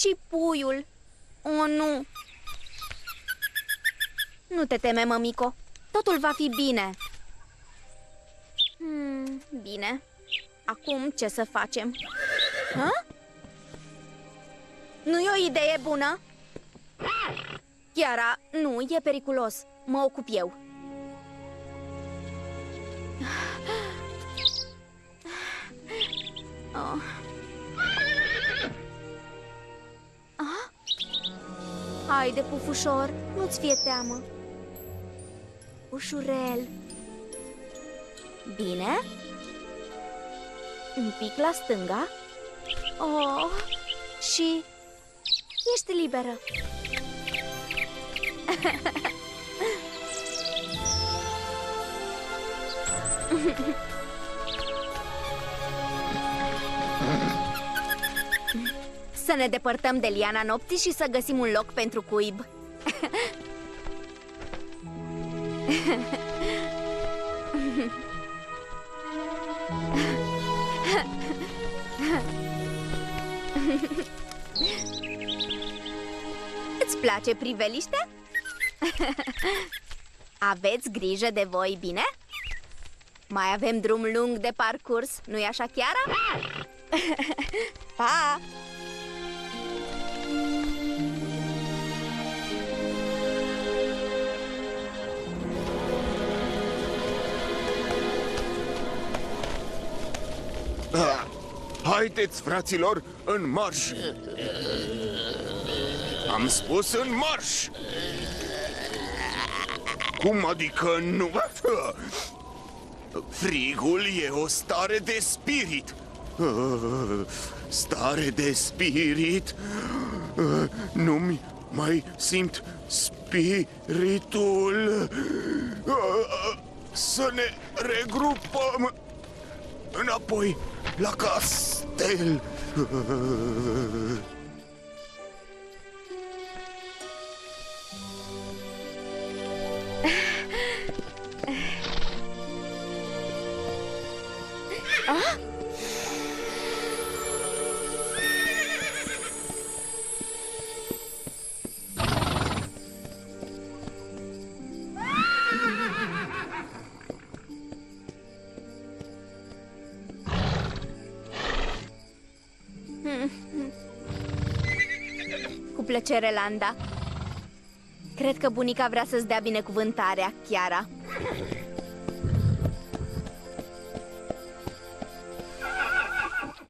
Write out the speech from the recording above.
Și puiul. Oh, nu. Nu te teme, mămico. Totul va fi bine. Bine. Acum ce să facem? Hă? Nu e o idee bună? Chiara, nu, e periculos. Mă ocup eu. Oh. Haide, pufușor, nu-ți fie teamă. Ușurel. Bine. Un pic la stânga. Oh. Și ești liberă. Să ne depărtăm de liana nopții și să găsim un loc pentru cuib. Îți place priveliștea? Aveți grijă de voi, bine? Mai avem drum lung de parcurs, nu-i așa, Chiara? Pa! Haideți, fraților, în marș! Am spus în marș! Cum adică nu? Frigul e o stare de spirit. Stare de spirit? Nu-mi mai simt spiritul. Să ne regrupăm înapoi la castel. Cu plăcere, Landa. Cred că bunica vrea să-ți dea binecuvântarea, Chiara.